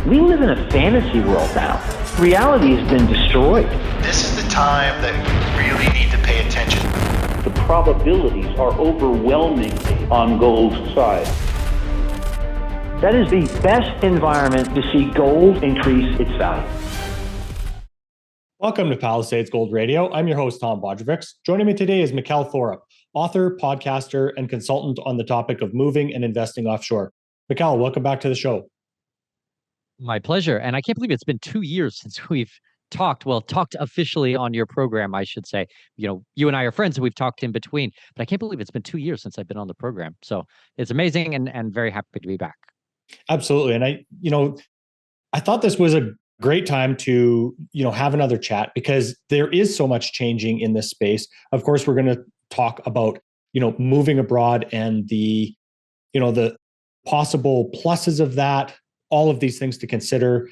We live in a fantasy world now. Reality has been destroyed. This is the time that you really need to pay attention. The probabilities are overwhelmingly on gold's side. That is the best environment to see gold increase its value. Welcome to Palisades Gold Radio. I'm your host, Tom Bodrovics. Joining me today is Mikkel Thorup, author, podcaster, and consultant on the topic of moving and investing offshore. Mikkel, welcome back to the show. My pleasure. And I can't believe it's been 2 years since we've talked officially on your program, I should say. You know, you and I are friends and we've talked in between, but I can't believe it's been 2 years since I've been on the program. So it's amazing and very happy to be back. Absolutely. And I thought this was a great time to, have another chat because there is so much changing in this space. Of course, we're going to talk about, moving abroad and the possible pluses of that, all of these things to consider.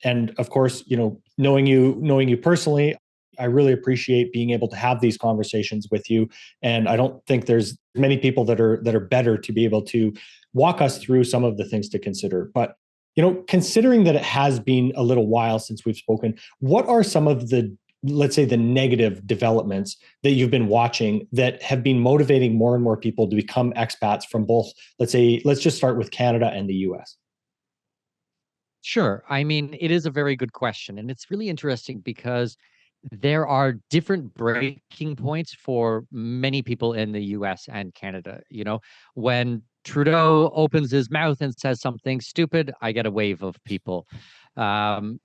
And of course, knowing you personally, I really appreciate being able to have these conversations with you. And I don't think there's many people that are better to be able to walk us through some of the things to consider. But considering that it has been a little while since we've spoken, what are some of the, let's say, the negative developments that you've been watching that have been motivating more and more people to become expats from both, let's just start with Canada and the US? Sure. I mean, it is a very good question. And it's really interesting because there are different breaking points for many people in the US and Canada. When Trudeau opens his mouth and says something stupid, I get a wave of people. The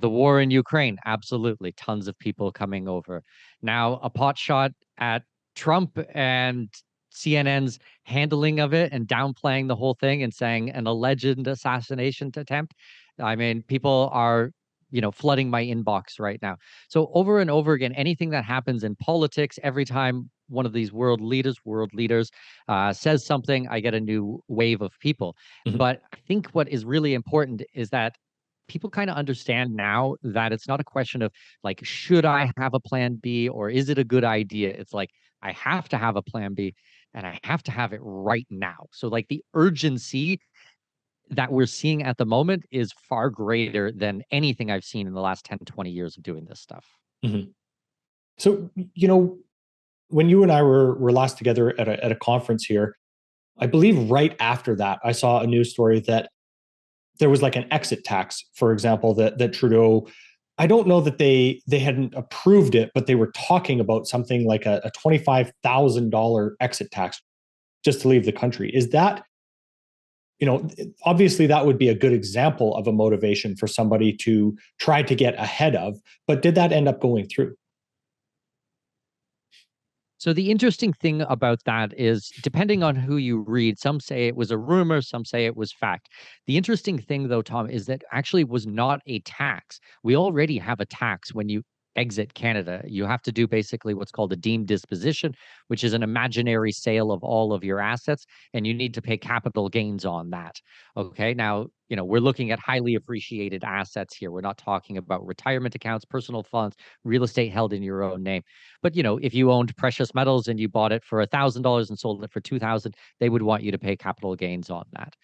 war in Ukraine, absolutely, tons of people coming over. Now, a pot shot at Trump and CNN's handling of it and downplaying the whole thing and saying an alleged assassination attempt. I mean, people are, flooding my inbox right now. So over and over again, anything that happens in politics, every time one of these world leaders says something, I get a new wave of people. Mm-hmm. But I think what is really important is that people kind of understand now that it's not a question of like, should I have a plan B or is it a good idea? It's like, I have to have a plan B and I have to have it right now. So like the urgency that we're seeing at the moment is far greater than anything I've seen in the last 10, 20 years of doing this stuff. Mm-hmm. So, when you and I were last together at a conference here, I believe right after that, I saw a news story that there was like an exit tax, for example, that Trudeau, I don't know that they hadn't approved it, but they were talking about something like a $25,000 exit tax just to leave the country. Is that, obviously that would be a good example of a motivation for somebody to try to get ahead of, but did that end up going through? So the interesting thing about that is, depending on who you read, some say it was a rumor, some say it was fact. The interesting thing, though, Tom, is that actually was not a tax. We already have a tax when you exit Canada. You have to do basically what's called a deemed disposition, which is an imaginary sale of all of your assets, and you need to pay capital gains on that. Okay, now, we're looking at highly appreciated assets here. We're not talking about retirement accounts, personal funds, real estate held in your own name. But, if you owned precious metals and you bought it for $1,000 and sold it for $2,000, they would want you to pay capital gains on that.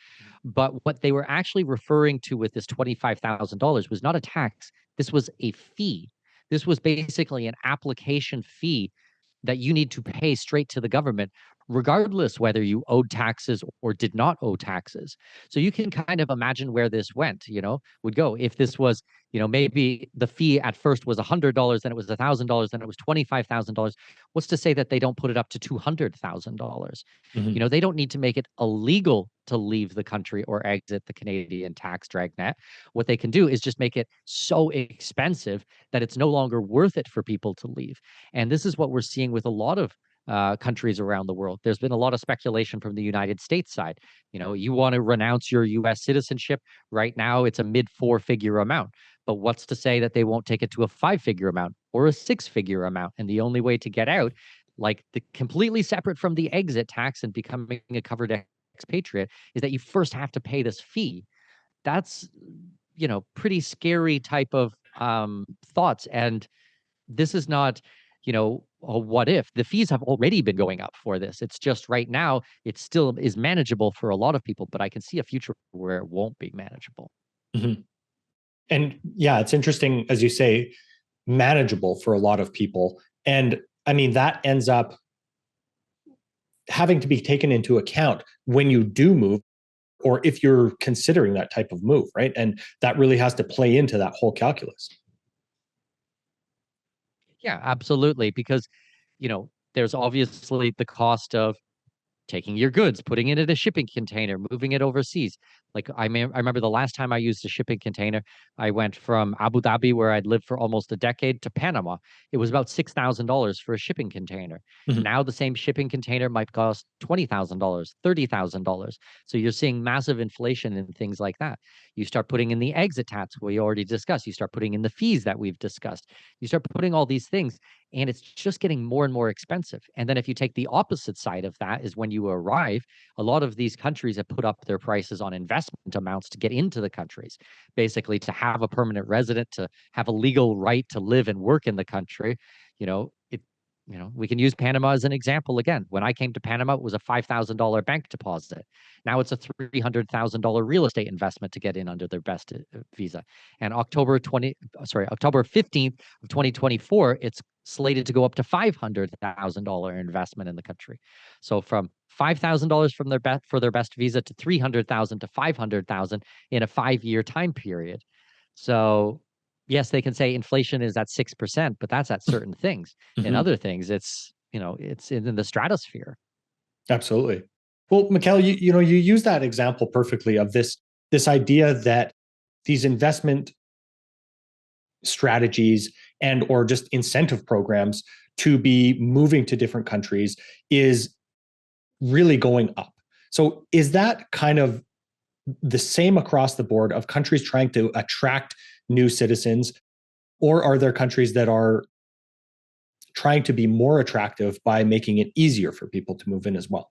But what they were actually referring to with this $25,000 was not a tax. This was a fee. This was basically an application fee that you need to pay straight to the government, regardless whether you owed taxes or did not owe taxes. So you can kind of imagine where this would go. If this was, maybe the fee at first was $100, then it was $1,000, then it was $25,000. What's to say that they don't put it up to $200,000? Mm-hmm. They don't need to make it illegal to leave the country or exit the Canadian tax dragnet. What they can do is just make it so expensive that it's no longer worth it for people to leave. And this is what we're seeing with a lot of countries around the world. There's been a lot of speculation from the United States side. You want to renounce your U.S. citizenship. Right now, it's a mid-4-figure amount. But what's to say that they won't take it to a 5-figure amount or a 6-figure amount? And the only way to get out, like the completely separate from the exit tax and becoming a covered expatriate, is that you first have to pay this fee. That's, pretty scary type of thoughts. And this is not, what if. The fees have already been going up for this. It's just right now, it still is manageable for a lot of people, but I can see a future where it won't be manageable. Mhm. And yeah, it's interesting, as you say, manageable for a lot of people. And I mean, that ends up having to be taken into account when you do move, or if you're considering that type of move, right? And that really has to play into that whole calculus. Yeah, absolutely. Because, there's obviously the cost of taking your goods, putting it in a shipping container, moving it overseas. Like I remember the last time I used a shipping container, I went from Abu Dhabi, where I'd lived for almost a decade, to Panama. It was about $6,000 for a shipping container. Mhm. Now the same shipping container might cost $20,000, $30,000. So you're seeing massive inflation in things like that. You start putting in the exit tax we already discussed. You start putting in the fees that we've discussed. You start putting all these things, and it's just getting more and more expensive. And then if you take the opposite side of that, is when you arrive, a lot of these countries have put up their prices on investment amounts to get into the countries, basically to have a permanent resident, to have a legal right to live and work in the country. It we can use Panama as an example again. When I came to Panama, it was a $5,000 bank deposit. Now it's a $300,000 real estate investment to get in under their best visa. And October 15th of 2024, it's slated to go up to $500,000 investment in the country. So from $5,000 from their best visa to $300,000 to $500,000 in a 5-year time period. So yes, they can say inflation is at 6%, but that's at certain things. In Mhm. other things, it's in the stratosphere. Absolutely. Well, Mikhail, you use that example perfectly of this idea that these investment strategies and or just incentive programs to be moving to different countries is really going up. So is that kind of the same across the board of countries trying to attract new citizens, or are there countries that are trying to be more attractive by making it easier for people to move in as well?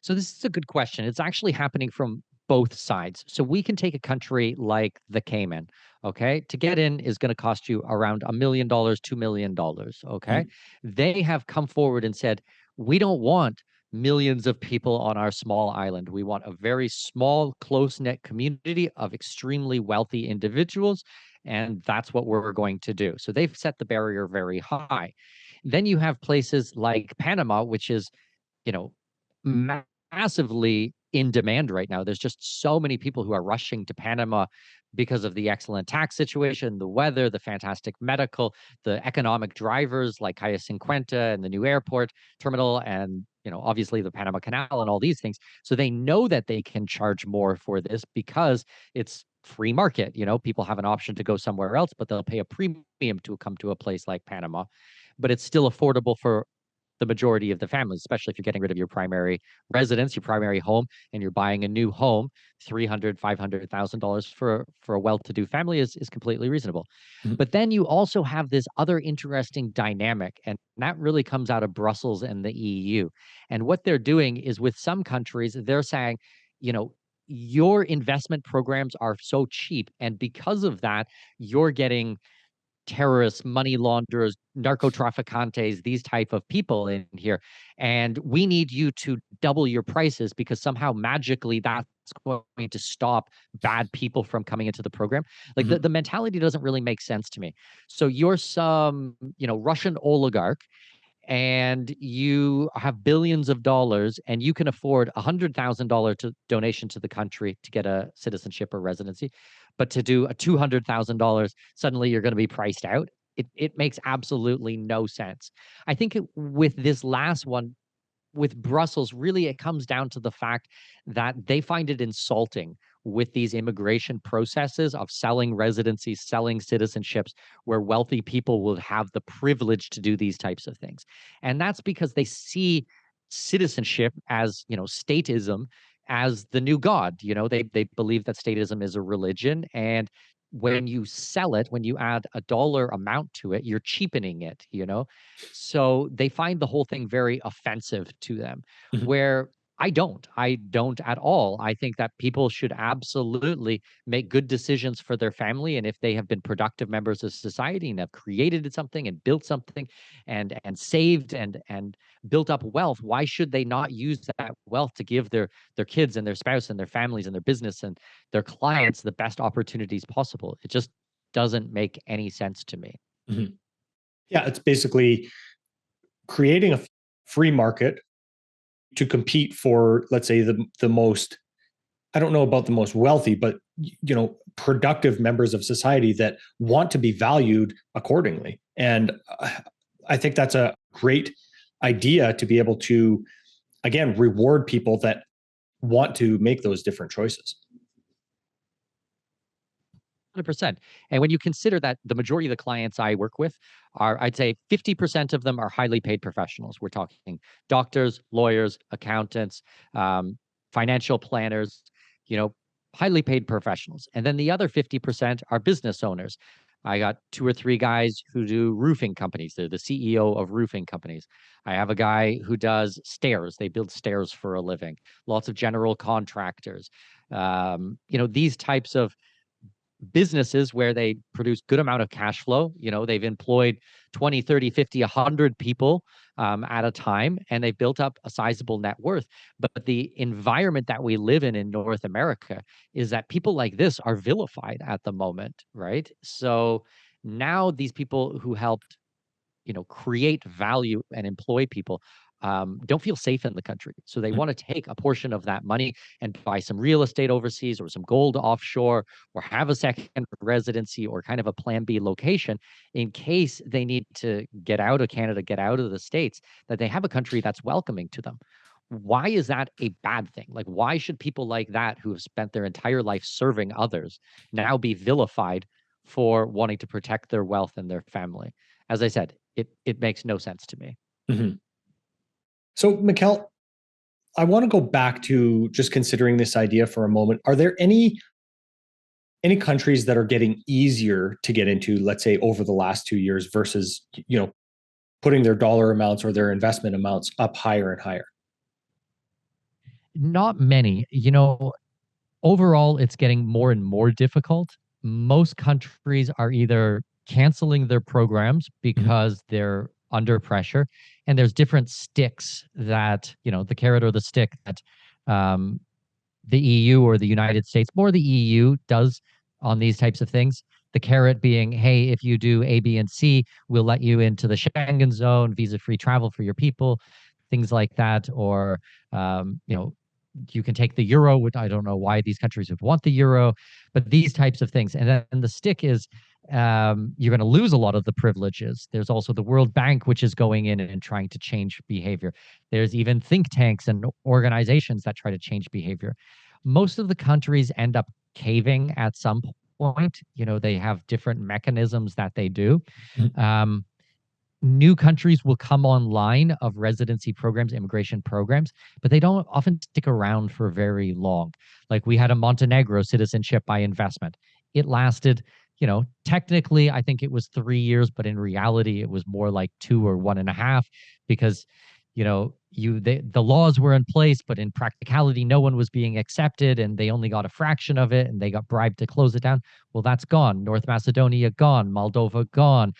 So this is a good question. It's actually happening from both sides. So we can take a country like the Cayman. Okay, to get in is going to cost you around $1 million, $2 million. Okay, Mhm. they have come forward and said, we don't want millions of people on our small island. We want a very small, close knit community of extremely wealthy individuals, and that's what we're going to do. So they've set the barrier very high. Then you have places like Panama, which is, you know, massively in demand right now. There's just so many people who are rushing to Panama because of the excellent tax situation, the weather, the fantastic medical, the economic drivers like Cayo Cinquenta and the new airport terminal, and obviously the Panama Canal and all these things. So they know that they can charge more for this because it's free market. People have an option to go somewhere else, but they'll pay a premium to come to a place like Panama. But it's still affordable for the majority of the families, especially if you're getting rid of your primary residence, your primary home, and you're buying a new home. $300,000, $500,000 for a well-to-do family is completely reasonable. Mhm. But then you also have this other interesting dynamic, and that really comes out of Brussels and the EU. And what they're doing is, with some countries, they're saying, you know, your investment programs are so cheap, and because of that, you're getting terrorists, money launderers, narco traficantes, these type of people in here. And we need you to double your prices because somehow magically that's going to stop bad people from coming into the program. Like the, Mhm. the mentality doesn't really make sense to me. So you're some, Russian oligarch, and you have billions of dollars, and you can afford $100,000 to donation to the country to get a citizenship or residency, but to do a $200,000, suddenly you're going to be priced out. It makes absolutely no sense. I think with this last one, with Brussels, really it comes down to the fact that they find it insulting with these immigration processes of selling residencies, selling citizenships, where wealthy people will have the privilege to do these types of things. And that's because they see citizenship as, statism, as the new god. They believe that statism is a religion, and when you sell it, when you add a dollar amount to it, you're cheapening it. So they find the whole thing very offensive to them. Mhm. Where I don't. I don't at all. I think that people should absolutely make good decisions for their family. And if they have been productive members of society and have created something and built something and saved and built up wealth, why should they not use that wealth to give their kids and their spouse and their families and their business and their clients the best opportunities possible? It just doesn't make any sense to me. Mhm. Yeah, it's basically creating a free market to compete for, let's say, the most, I don't know about the most wealthy, but productive members of society that want to be valued accordingly. And I think that's a great idea, to be able to, again, reward people that want to make those different choices. 100%. And when you consider that the majority of the clients I work with are, I'd say 50% of them are highly paid professionals. We're talking doctors, lawyers, accountants, financial planners, highly paid professionals. And then the other 50% are business owners. I got 2 or 3 guys who do roofing companies. They're the CEO of roofing companies. I have a guy who does stairs. They build stairs for a living. Lots of general contractors. These types of businesses where they produce good amount of cash flow. They've employed 20, 30, 50, 100 people at a time, and they've built up a sizable net worth. But the environment that we live in North America is that people like this are vilified at the moment, right? So now these people who helped, create value and employ people don't feel safe in the country. So they want to take a portion of that money and buy some real estate overseas or some gold offshore, or have a second residency or kind of a plan B location in case they need to get out of Canada, get out of the States, that they have a country that's welcoming to them. Why is that a bad thing? Like, why should people like that, who have spent their entire life serving others, now be vilified for wanting to protect their wealth and their family? As I said, it makes no sense to me. Mm-hmm. So, Mikkel, I want to go back to just considering this idea for a moment. Are there any countries that are getting easier to get into, let's say, over the last 2 years versus, putting their dollar amounts or their investment amounts up higher and higher? Not many. Overall, it's getting more and more difficult. Most countries are either canceling their programs because they're under pressure, and there's different sticks that, the carrot or the stick that the EU or the United States, more the EU, does on these types of things. The carrot being, hey, if you do A, B, and C, we'll let you into the Schengen zone, visa-free travel for your people, things like that. Or, you can take the euro, which I don't know why these countries would want the euro, but these types of things. And then the stick is, you're going to lose a lot of the privileges. There's also the World Bank, which is going in and trying to change behavior. There's even think tanks and organizations that try to change behavior. Most of the countries end up caving at some point. They have different mechanisms that they do. New countries will come online of residency programs, immigration programs, but they don't often stick around for very long. Like, we had a Montenegro citizenship by investment. It lasted, technically, I think it was 3 years, but in reality, it was more like 2 or 1.5, because, the laws were in place, but in practicality, no one was being accepted, and they only got a fraction of it, and they got bribed to close it down. Well, that's gone. North Macedonia gone. Moldova gone.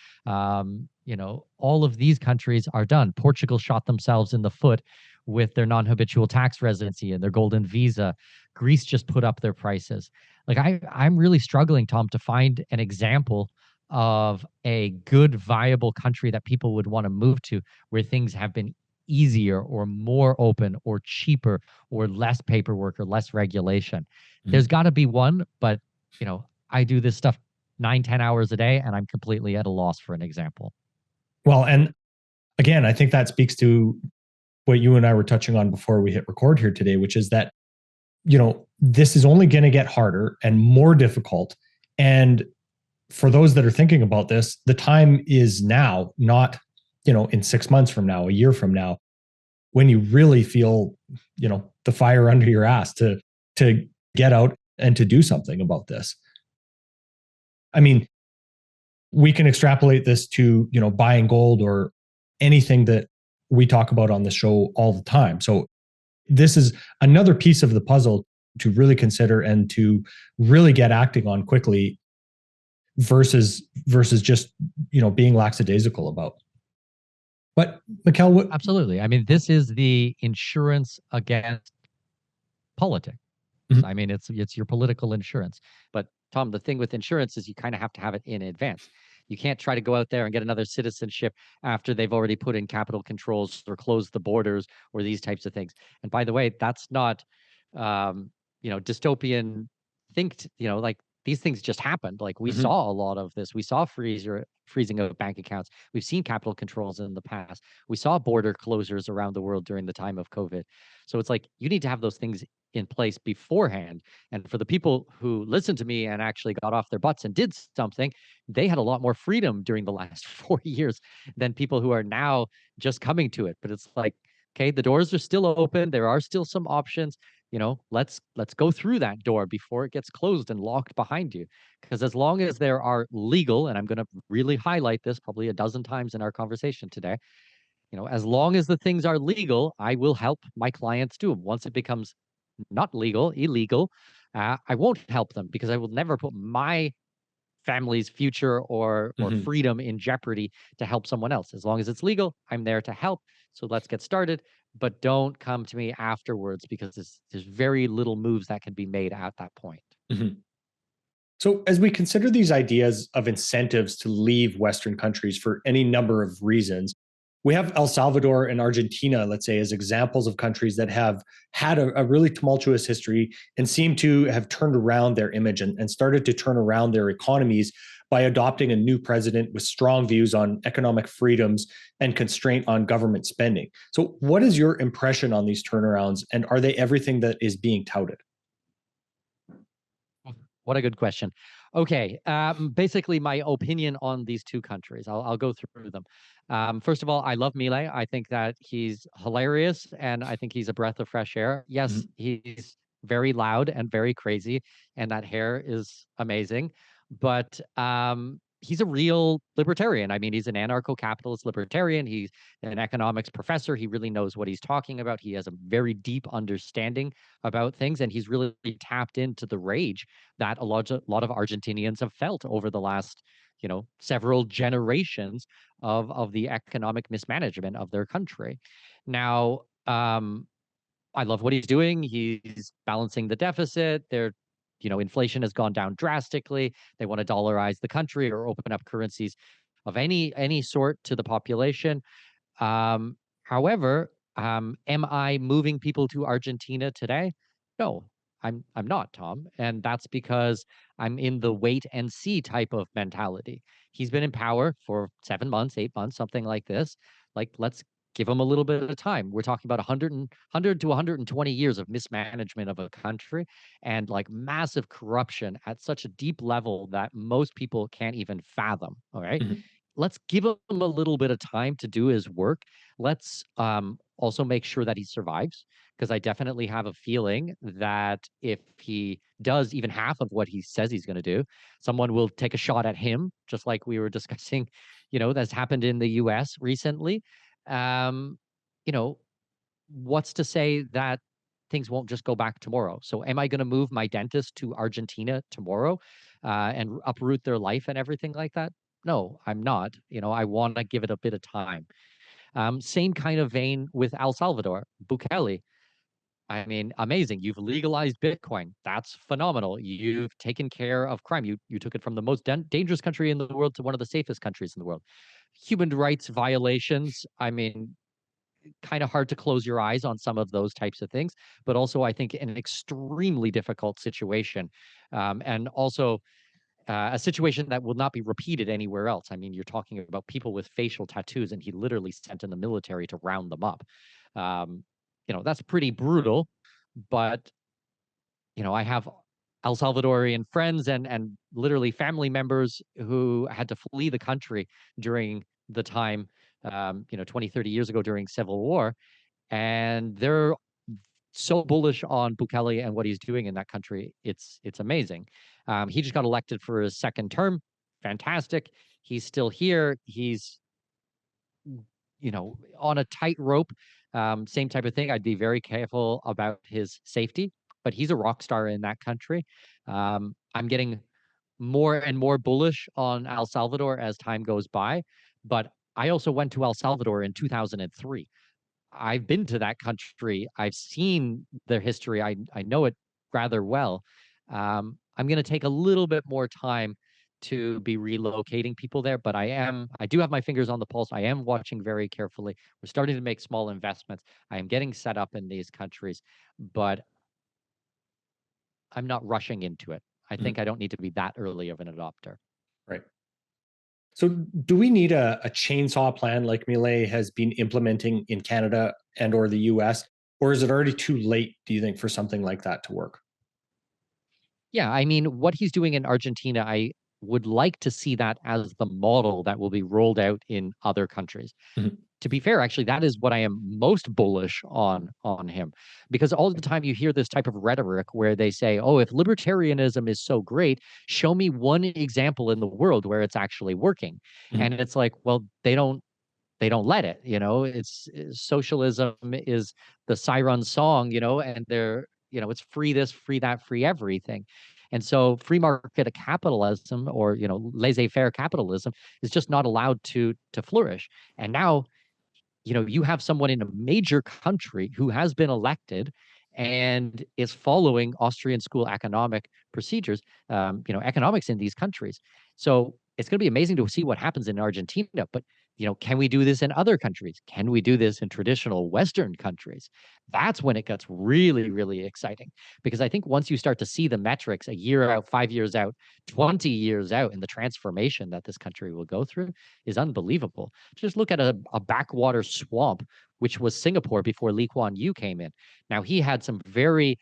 All of these countries are done. Portugal shot themselves in the foot with their non-habitual tax residency and their golden visa. Greece just put up their prices. Like, I'm really struggling, Tom, to find an example of a good, viable country that people would want to move to, where things have been easier or more open or cheaper or less paperwork or less regulation. There's got to be one, but I do this stuff 9-10 hours a day, and I'm completely at a loss for an example. Well, and again, I think that speaks to what you and I were touching on before we hit record here today, which is that, this is only going to get harder and more difficult. And for those that are thinking about this, the time is now, not, in 6 months from now, a year from now, when you really feel, the fire under your ass to get out and to do something about this. I mean, we can extrapolate this to, buying gold or anything that we talk about on the show all the time. So this is another piece of the puzzle to really consider and to really get acting on quickly versus just being lackadaisical about. But Mikkel, Absolutely. I mean, this is the insurance against politics. I mean, it's your political insurance. But Tom, the thing with insurance is you kind of have to have it in advance. You can't try to go out there and get another citizenship after they've already put in capital controls or closed the borders or these types of things. And by the way, that's not, dystopian like these things just happened. Like we saw a lot of this. We saw freezing of bank accounts. We've seen capital controls in the past. We saw border closures around the world during the time of COVID. So it's like you need to have those things in place beforehand. And for the people who listened to me and actually got off their butts and did something, they had a lot more freedom during the last 4 years than people who are now just coming to it. But it's like, okay, the doors are still open. There are still some options. Let's go through that door before it gets closed and locked behind you. Because as long as there are legal, and I'm going to really highlight this probably a dozen times in our conversation today, as long as the things are legal, I will help my clients do them. Once it becomes not legal, illegal, I won't help them because I will never put my family's future or freedom in jeopardy to help someone else. As long as it's legal, I'm there to help. So let's get started, but don't come to me afterwards because there's very little moves that can be made at that point. So as we consider these ideas of incentives to leave Western countries for any number of reasons, we have El Salvador and Argentina, let's say, as examples of countries that have had a really tumultuous history and seem to have turned around their image and started to turn around their economies by adopting a new president with strong views on economic freedoms and constraint on government spending. So what is your impression on these turnarounds, and are they everything that is being touted? What a good question. Okay, basically my opinion on these two countries. I'll go through them. First of all, I love Milei. I think that he's hilarious, and I think he's a breath of fresh air. Yes, he's very loud and very crazy, and that hair is amazing. But he's a real libertarian. I mean, he's an anarcho-capitalist libertarian. He's an economics professor. He really knows what he's talking about. He has a very deep understanding about things, and he's really tapped into the rage that a lot of Argentinians have felt over the last, several generations of the economic mismanagement of their country. Now, I love what he's doing. He's balancing the deficit. Inflation has gone down drastically. They want to dollarize the country or open up currencies of any sort to the population. However, am I moving people to Argentina today? No, I'm not, Tom. And that's because I'm in the wait and see type of mentality. He's been in power for 7 months, 8 months, something like this. Like, let's give him a little bit of time. We're talking about 100 to 120 years of mismanagement of a country and like massive corruption at such a deep level that most people can't even fathom. All right. Let's give him a little bit of time to do his work. Let's also make sure that he survives, because I definitely have a feeling that if he does even half of what he says he's going to do, someone will take a shot at him, just like we were discussing, that's happened in the US recently. What's to say that things won't just go back tomorrow? So am I going to move my dentist to Argentina tomorrow and uproot their life and everything like that? No, I'm not. I want to give it a bit of time. Same kind of vein with El Salvador, Bukele. I mean, amazing. You've legalized Bitcoin. That's phenomenal. You've taken care of crime. You took it from the most dangerous country in the world to one of the safest countries in the world. Human rights violations. I mean, kind of hard to close your eyes on some of those types of things, but also I think an extremely difficult situation, and also a situation that will not be repeated anywhere else. I mean, you're talking about people with facial tattoos, and he literally sent in the military to round them up. That's pretty brutal, but I have El Salvadorian friends and literally family members who had to flee the country during the time, 20, 30 years ago during Civil War. And they're so bullish on Bukele and what he's doing in that country. It's amazing. He just got elected for his second term. Fantastic. He's still here. He's, on a tightrope Same type of thing. I'd be very careful about his safety, but he's a rock star in that country. I'm getting more and more bullish on El Salvador as time goes by, but I also went to El Salvador in 2003. I've been to that country. I've seen their history. I know it rather well. I'm going to take a little bit more time to be relocating people there, but I do have my fingers on the pulse. I am watching very carefully. We're starting to make small investments. I am getting set up in these countries, but I'm not rushing into it. I think I don't need to be that early of an adopter. Right. So do we need a chainsaw plan like Milei has been implementing in Canada and or the US? Or is it already too late, do you think, for something like that to work? Yeah, I mean, what he's doing in Argentina, I would like to see that as the model that will be rolled out in other countries. Mhm. To be fair, actually, that is what I am most bullish on him, because all the time you hear this type of rhetoric where they say, "Oh, if libertarianism is so great, show me one example in the world where it's actually working." Mhm. And it's like, well, they don't let it, socialism is the siren song, and they're, it's free this, free that, free everything. And so free market capitalism, or laissez-faire capitalism, is just not allowed to flourish. And now, you have someone in a major country who has been elected and is following Austrian school economic procedures, economics in these countries. So it's going to be amazing to see what happens in Argentina. But, can we do this in other countries? Can we do this in traditional Western countries? That's when it gets really, really exciting. Because I think once you start to see the metrics a year out, 5 years out, 20 years out, and the transformation that this country will go through is unbelievable. Just look at a backwater swamp, which was Singapore before Lee Kuan Yew came in. Now, he had some very,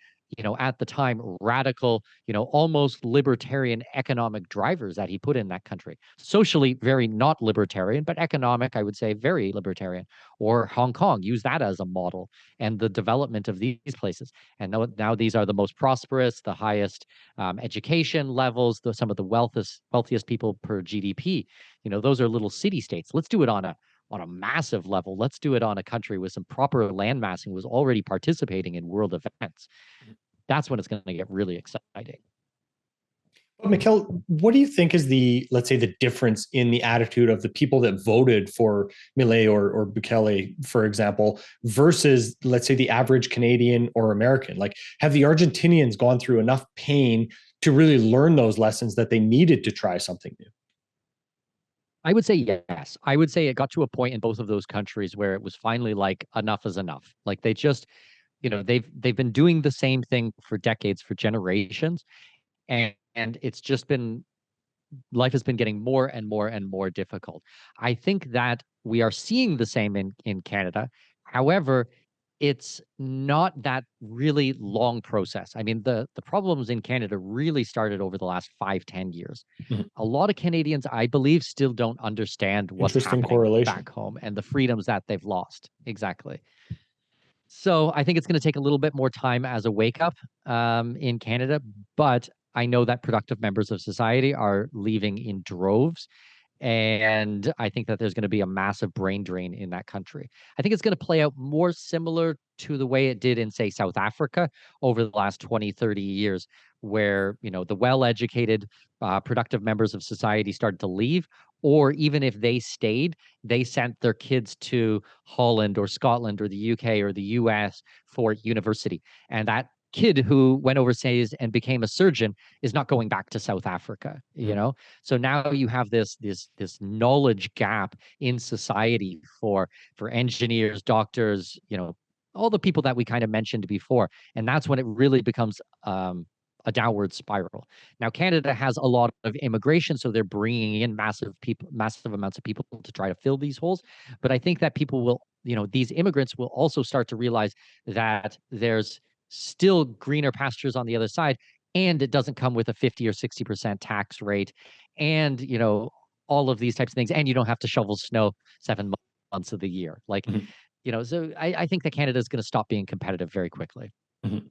at the time, radical, almost libertarian economic drivers that he put in that country. Socially, very not libertarian, but economic, I would say, very libertarian. Or Hong Kong, use that as a model, and the development of these places. And now these are the most prosperous, the highest education levels, some of the wealthiest people per GDP. Those are little city states. Let's do it on a massive level. Let's do it on a country with some proper land massing, was already participating in world events. That's when it's going to get really exciting. But Mikhail, what do you think is let's say, the difference in the attitude of the people that voted for Milei or Bukele, for example, versus, let's say, the average Canadian or American? Like, have the Argentinians gone through enough pain to really learn those lessons that they needed to try something new? I would say yes. I would say it got to a point in both of those countries where it was finally like enough is enough. Like they just, they've been doing the same thing for decades, for generations, and it's just been, life has been getting more and more and more difficult. I think that we are seeing the same in Canada. However, it's not that really long process. I mean, the problems in Canada really started over the last 5-10 years. Mhm. A lot of Canadians, I believe, still don't understand what's Interesting happening correlation. back home and the freedoms that they've lost. Exactly. So I think it's going to take a little bit more time as a wake up in Canada, but I know that productive members of society are leaving in droves. And I think that there's going to be a massive brain drain in that country. I think it's going to play out more similar to the way it did in, say, South Africa over the last 20, 30 years, where, the well-educated, productive members of society started to leave. Or even if they stayed, they sent their kids to Holland or Scotland or the UK or the US for university. And that kid who went overseas and became a surgeon is not going back to South Africa, So now you have this knowledge gap in society for engineers, doctors, all the people that we kind of mentioned before. And that's when it really becomes a downward spiral. Now, Canada has a lot of immigration, so they're bringing in massive amounts of people to try to fill these holes. But I think that people will, these immigrants will also start to realize that there's still greener pastures on the other side, and it doesn't come with a 50 or 60% tax rate, and all of these types of things, and you don't have to shovel snow 7 months of the year. Like, Mhm. So I think that Canada is going to stop being competitive very quickly. Mhm.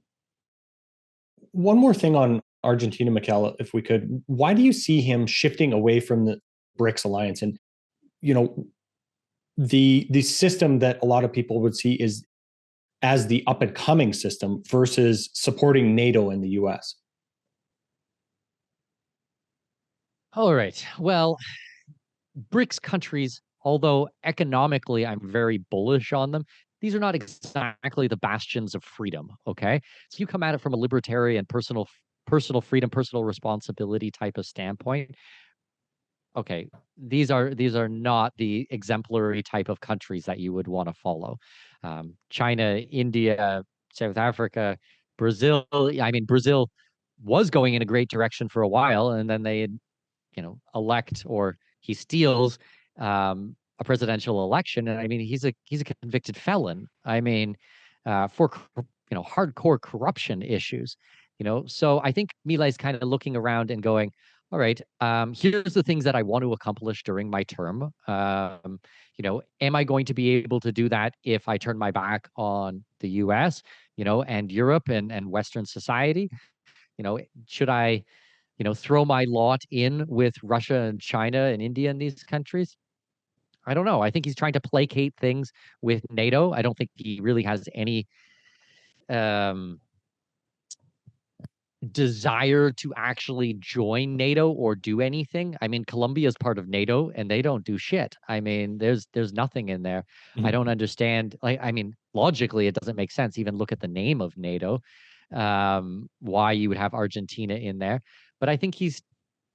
One more thing on Argentina, Mikhail, if we could. Why do you see him shifting away from the BRICS alliance? And you know, the system that a lot of people would see is as the up and coming system versus supporting NATO and the US? All right. Well, BRICS countries, although economically I'm very bullish on them, these are not exactly the bastions of freedom. Okay. So you come at it from a libertarian, personal freedom, personal responsibility type of standpoint. Okay, these are not the exemplary type of countries that you would want to follow. China, India, South Africa, Brazil. I mean, Brazil was going in a great direction for a while, and then they, elect, or he steals a presidential election, and I mean, he's a convicted felon. I mean, for hardcore corruption issues. So I think Milei is kind of looking around and going, all right, here's the things that I want to accomplish during my term. Am I going to be able to do that if I turn my back on the US, and Europe and Western society? Should I, throw my lot in with Russia and China and India and these countries? I don't know. I think he's trying to placate things with NATO. I don't think he really has any um, desire to actually join NATO or do anything. I mean, Colombia is part of NATO and they don't do shit. I mean, there's nothing in there. I don't understand. Like, I mean, logically, it doesn't make sense. Even look at the name of NATO, why you would have Argentina in there. But I think he's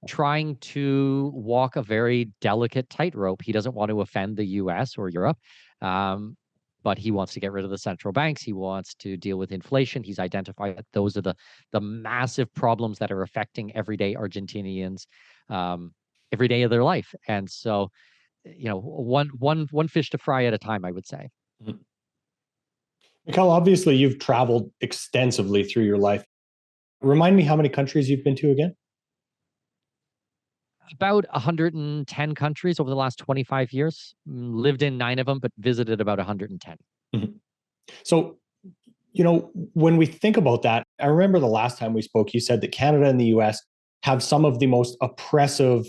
trying to walk a very delicate tightrope. He doesn't want to offend the US or Europe. But he wants to get rid of the central banks. He wants to deal with inflation. He's identified that those are the massive problems that are affecting everyday Argentinians every day of their life. And so, one fish to fry at a time, I would say. Mikhail, obviously you've traveled extensively through your life. Remind me how many countries you've been to again? About 110 countries over the last 25 years. Lived in 9 of them, but visited about 110. So, when we think about that, I remember the last time we spoke, you said that Canada and the US have some of the most oppressive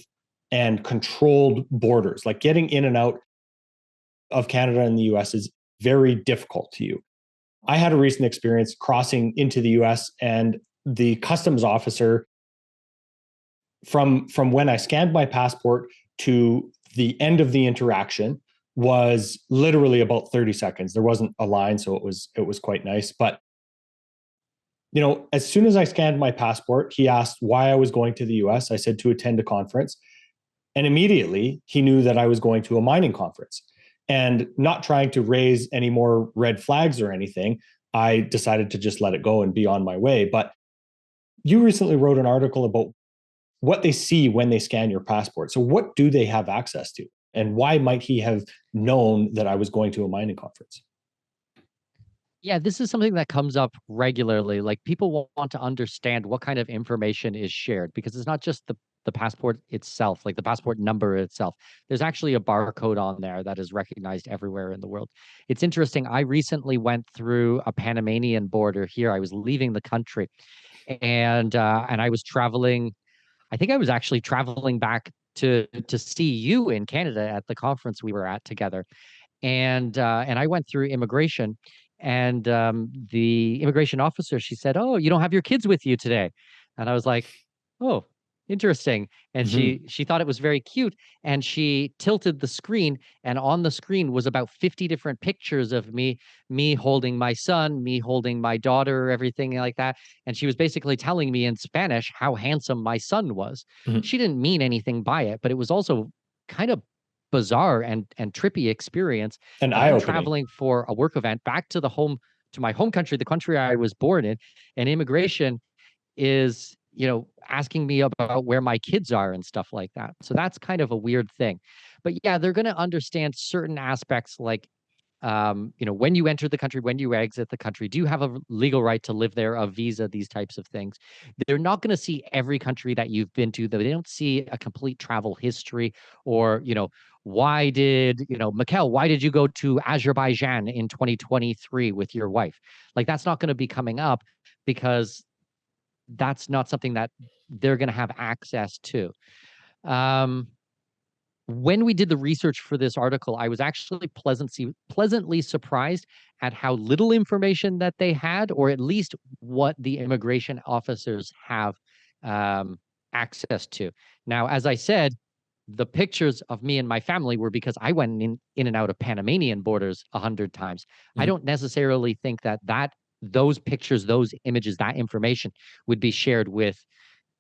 and controlled borders. Like getting in and out of Canada and the US is very difficult to you. I had a recent experience crossing into the US, and the customs officer, from when I scanned my passport to the end of the interaction, was literally about 30 seconds. There wasn't a line, so it was quite nice. But as soon as I scanned my passport, he asked why I was going to the US. I said to attend a conference. And immediately he knew that I was going to a mining conference. And not trying to raise any more red flags or anything, I decided to just let it go and be on my way. But you recently wrote an article about what they see when they scan your passport. So what do they have access to? And why might he have known that I was going to a mining conference? Yeah, this is something that comes up regularly. Like, people want to understand what kind of information is shared, because it's not just the passport itself, like the passport number itself. There's actually a barcode on there that is recognized everywhere in the world. It's interesting. I recently went through a Panamanian border here. I was leaving the country, and I was traveling. I think I was actually traveling back to see you in Canada at the conference we were at together, and I went through immigration, and the immigration officer, she said, "Oh, you don't have your kids with you today," and I was like, "Oh, interesting." And she thought it was very cute, and she tilted the screen, and on the screen was about 50 different pictures of me holding my son, me holding my daughter, everything like that. And she was basically telling me in Spanish how handsome my son was. She didn't mean anything by it, but it was also kind of bizarre and trippy experience. And I'm eye-opening. traveling for a work event back to my home country, the country I was born in, and immigration is, asking me about where my kids are and stuff like that. So that's kind of a weird thing. But yeah, they're going to understand certain aspects, like, when you enter the country, when you exit the country, do you have a legal right to live there, a visa, these types of things. They're not going to see every country that you've been to, though. They don't see a complete travel history, or, Mikhail, why did you go to Azerbaijan in 2023 with your wife? Like, that's not going to be coming up, because that's not something that they're going to have access to. when we did the research for this article, I was actually pleasantly surprised at how little information that they had, or at least what the immigration officers have um, access to. Now, as I said, the pictures of me and my family were because I went in and out of Panamanian borders 100 times. I Mhm. don't necessarily think that those pictures, those images, that information would be shared with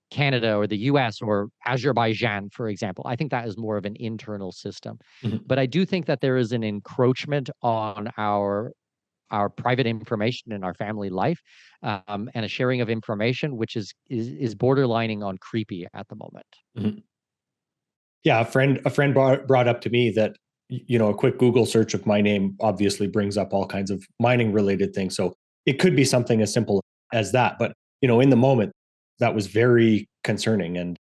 Canada or the US or Azerbaijan, for example. I think that is more of an internal system. Mhm. But I do think that there is an encroachment on our private information in our family life, and a sharing of information, which is borderlining on creepy at the moment. Mhm. Yeah, a friend brought up to me that a quick Google search of my name obviously brings up all kinds of mining related things. So it could be something as simple as that. But in the moment, that was very concerning, and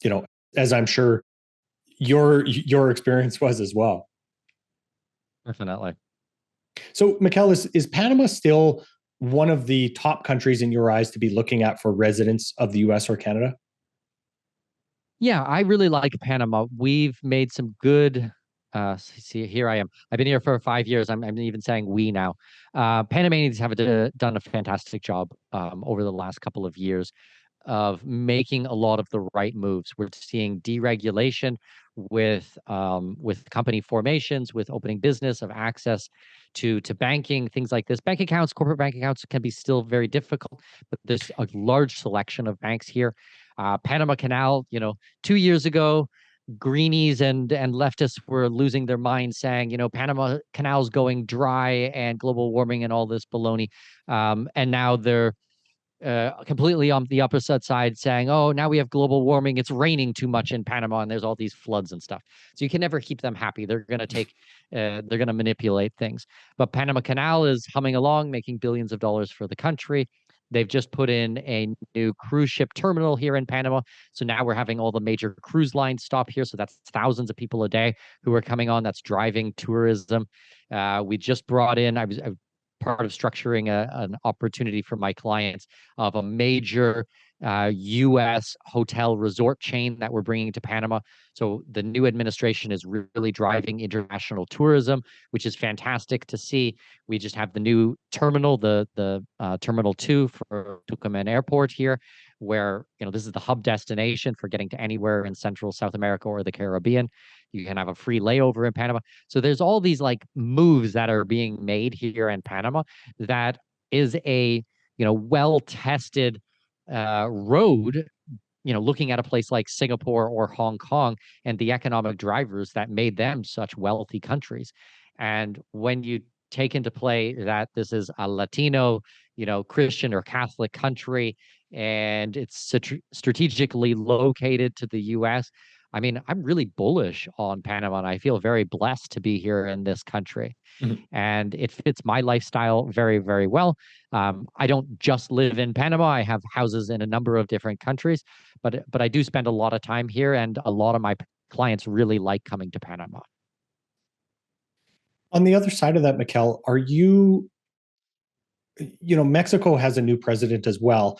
you know, as I'm sure your experience was as well. Definitely. So, Mikkel, is Panama still one of the top countries in your eyes to be looking at for residents of the US or Canada? Yeah, I really like Panama. We've made some good see, here I am. I've been here for 5 years. I'm even saying we now. Panamanians have done a fantastic job over the last couple of years of making a lot of the right moves. We're seeing deregulation with company formations, with opening business, of access to banking, things like this. Bank accounts, corporate bank accounts can be still very difficult, but there's a large selection of banks here. Panama Canal, 2 years ago, greenies and leftists were losing their minds, saying, Panama Canal's going dry and global warming and all this baloney. And now they're completely on the opposite side, saying, "Oh, now we have global warming. It's raining too much in Panama, and there's all these floods and stuff." So you can never keep them happy. They're going to manipulate things. But Panama Canal is humming along, making billions of dollars for the country. They've just put in a new cruise ship terminal here in Panama. So now we're having all the major cruise lines stop here. So that's thousands of people a day who are coming on. That's driving tourism. We just brought in, I was part of structuring an opportunity for my clients of a major U.S. hotel resort chain that we're bringing to Panama. So the new administration is really driving international tourism, which is fantastic to see. We just have the new terminal, the Terminal 2 for Tucumán Airport here, where this is the hub destination for getting to anywhere in Central South America or the Caribbean. You can have a free layover in Panama. So there's all these like moves that are being made here in Panama that is a well-tested road, looking at a place like Singapore or Hong Kong and the economic drivers that made them such wealthy countries. And when you take into play that this is a Latino, Christian or Catholic country, and it's strategically located to the US, I mean, I'm really bullish on Panama, and I feel very blessed to be here in this country. Mhm. And it fits my lifestyle very, very well. I don't just live in Panama. I have houses in a number of different countries, but I do spend a lot of time here, and a lot of my clients really like coming to Panama. On the other side of that, Mikkel, are Mexico has a new president as well.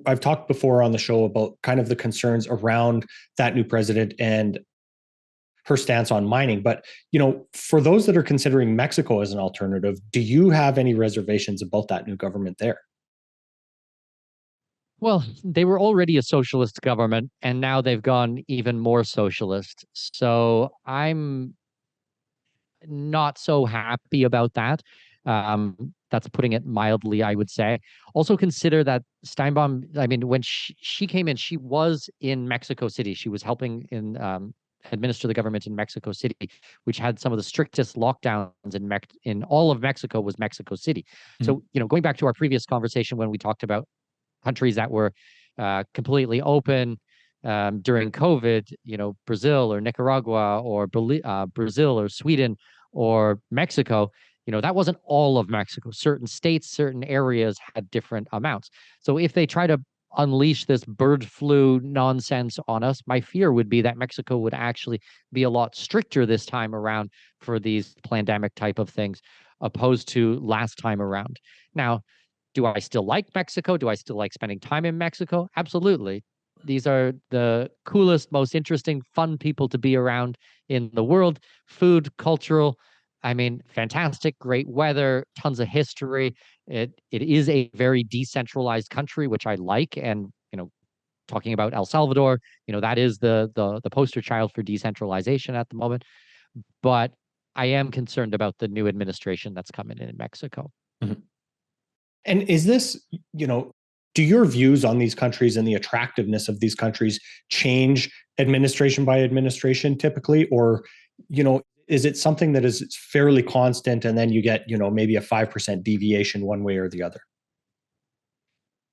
I've talked before on the show about kind of the concerns around that new president and her stance on mining. But, for those that are considering Mexico as an alternative, do you have any reservations about that new government there? Well, they were already a socialist government, and now they've gone even more socialist. So I'm not so happy about that. That's putting it mildly, I would say. Also consider that Steinbaum, I mean, when she came in, she was in Mexico City. She was helping administer the government in Mexico City, which had some of the strictest lockdowns in all of Mexico was Mexico City. Mhm. So, going back to our previous conversation when we talked about countries that were completely open during COVID, Brazil or Nicaragua or Brazil or Sweden or Mexico, that wasn't all of Mexico. Certain states, certain areas had different amounts. So if they try to unleash this bird flu nonsense on us, my fear would be that Mexico would actually be a lot stricter this time around for these pandemic type of things, opposed to last time around. Now, do I still like Mexico? Do I still like spending time in Mexico? Absolutely. these are the coolest, most interesting, fun people to be around in the world. Food, cultural, I mean, fantastic, great weather, tons of history. It is a very decentralized country, which I like. And, talking about El Salvador, that is the poster child for decentralization at the moment. But I am concerned about the new administration that's coming in Mexico. Mhm. And is this, do your views on these countries and the attractiveness of these countries change administration by administration typically? Or, is it something that is fairly constant and then you get, maybe a 5% deviation one way or the other?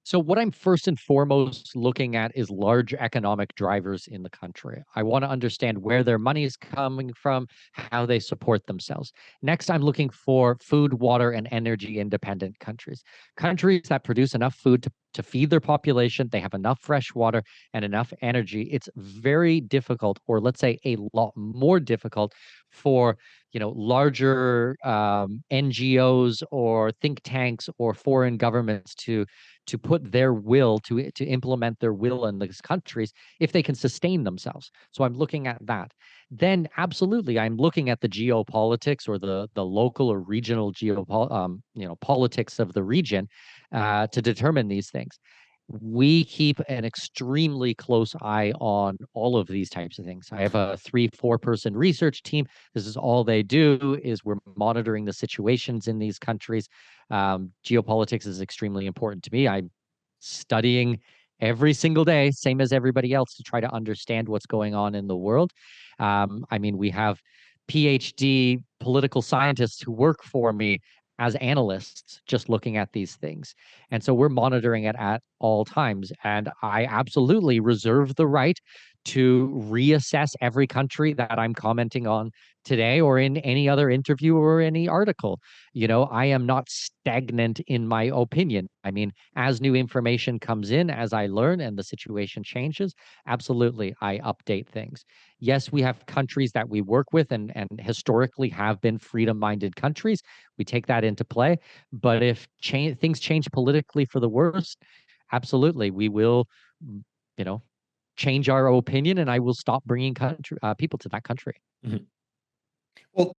So what I'm first and foremost looking at is large economic drivers in the country. I want to understand where their money is coming from, how they support themselves. Next, I'm looking for food, water, and energy independent countries. Countries that produce enough food to feed their population, they have enough fresh water and enough energy. It's very difficult, or let's say a lot more difficult for larger NGOs or think tanks or foreign governments to put their will to implement their will in these countries if they can sustain themselves. So I'm looking at that. Then absolutely, I'm looking at the geopolitics or the local or regional politics of the region to determine these things. We keep an extremely close eye on all of these types of things. I have a 3-4 person research team. This is all they do is we're monitoring the situations in these countries. Geopolitics is extremely important to me. I'm studying every single day, same as everybody else, to try to understand what's going on in the world. I mean, we have PhD political scientists who work for me as analysts just looking at these things. And so we're monitoring it at all times. And I absolutely reserve the right to reassess every country that I'm commenting on today or in any other interview or any article. I am not stagnant in my opinion. I mean, as new information comes in, as I learn and the situation changes, absolutely, I update things. Yes, we have countries that we work with and historically have been freedom-minded countries. We take that into play. But if things change politically for the worse, absolutely, we will, you know, change our opinion, and I will stop bringing people to that country. Mhm. Well,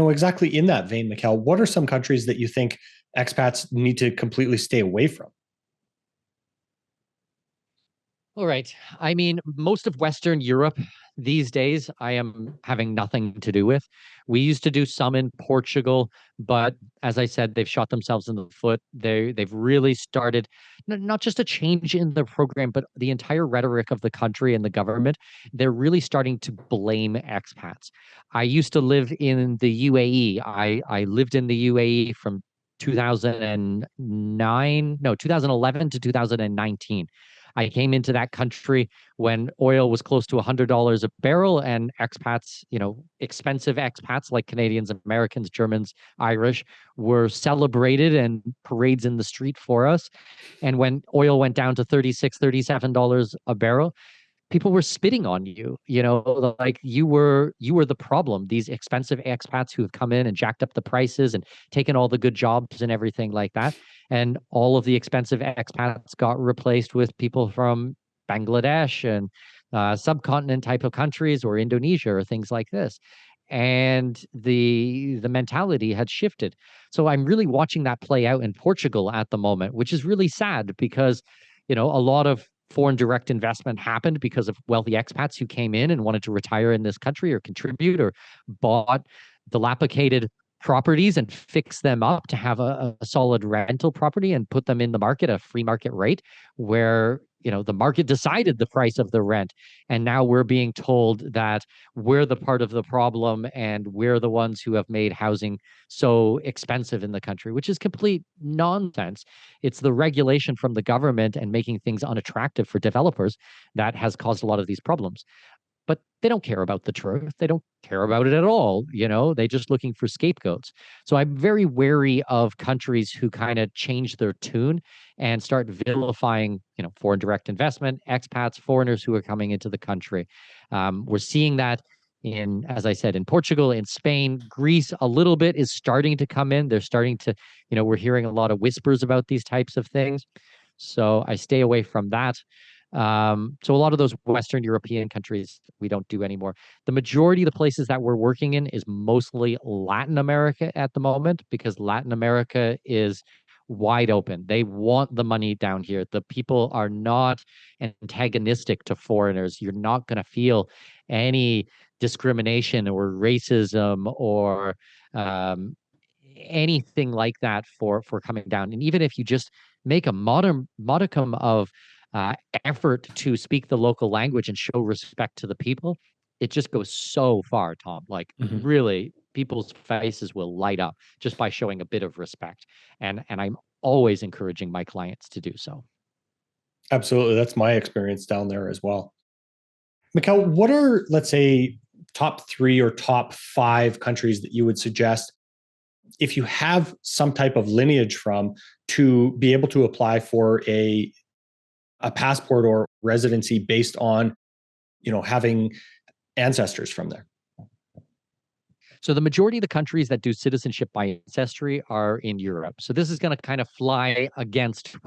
exactly in that vein, Mikkel, what are some countries that you think expats need to completely stay away from? All right. I mean, most of Western Europe these days, I am having nothing to do with. We used to do some in Portugal, but as I said, they've shot themselves in the foot. They've really started not just a change in the program, but the entire rhetoric of the country and the government. They're really starting to blame expats. I used to live in the UAE. I lived in the UAE from 2011 to 2019. I came into that country when oil was close to $100 a barrel, and expats, expensive expats like Canadians, Americans, Germans, Irish, were celebrated and parades in the street for us. And when oil went down to $36, $37 a barrel, people were spitting on you, like you were the problem. These expensive expats who have come in and jacked up the prices and taken all the good jobs and everything like that. And all of the expensive expats got replaced with people from Bangladesh and subcontinent type of countries or Indonesia or things like this. And the mentality had shifted. So I'm really watching that play out in Portugal at the moment, which is really sad because, a lot of foreign direct investment happened because of wealthy expats who came in and wanted to retire in this country or contribute or bought dilapidated properties and fix them up to have a solid rental property and put them in the market, a free market rate where the market decided the price of the rent. And now we're being told that we're the part of the problem and we're the ones who have made housing so expensive in the country, which is complete nonsense. It's the regulation from the government and making things unattractive for developers that has caused a lot of these problems. But they don't care about the truth. They don't care about it at all. They're just looking for scapegoats. So I'm very wary of countries who kind of change their tune and start vilifying, foreign direct investment, expats, foreigners who are coming into the country. We're seeing that as I said, in Portugal, in Spain, Greece, a little bit is starting to come in. They're starting to, we're hearing a lot of whispers about these types of things. So I stay away from that. So a lot of those Western European countries we don't do anymore. The majority of the places that we're working in is mostly Latin America at the moment, because Latin America is wide open. They want the money down here. The people are not antagonistic to foreigners. You're not going to feel any discrimination or racism or um, anything like that for coming down. And even if you just make a modicum of uh, effort to speak the local language and show respect to the people, it just goes so far, Tom. Like Mhm. really, people's faces will light up just by showing a bit of respect. And I'm always encouraging my clients to do so. Absolutely. That's my experience down there as well. Mikhail, what are, let's say, top 3 or top 5 countries that you would suggest if you have some type of lineage from to be able to apply for a passport or residency based on, having ancestors from there? So the majority of the countries that do citizenship by ancestry are in Europe. So this is going to kind of fly against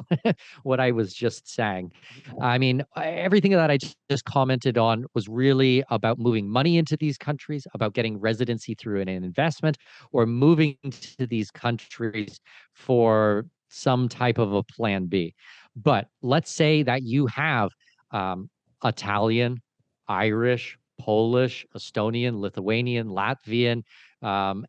what I was just saying. I mean, everything that I just commented on was really about moving money into these countries, about getting residency through an investment, or moving to these countries for some type of a plan B. But let's say that you have Italian, Irish, Polish, Estonian, Lithuanian, Latvian,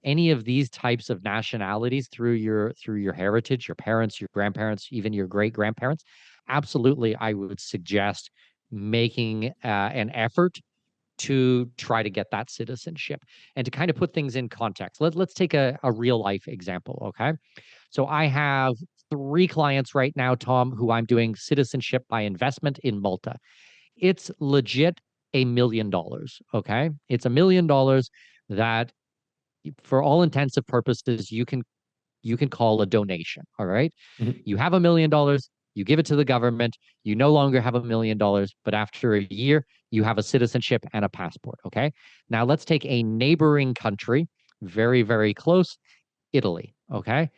any of these types of nationalities through your heritage, your parents, your grandparents, even your great grandparents. Absolutely, I would suggest making an effort to try to get that citizenship. And to kind of put things in context, let's take a real life example. Okay. So I have 3 clients right now, Tom, who I'm doing citizenship by investment in Malta. It's legit $1 million. Okay. It's $1 million that for all intents and purposes, you can call a donation. All right. Mhm. You have $1 million, you give it to the government, you no longer have $1 million, but after a year, you have a citizenship and a passport. Okay. Now let's take a neighboring country, very, very close, Italy. Okay.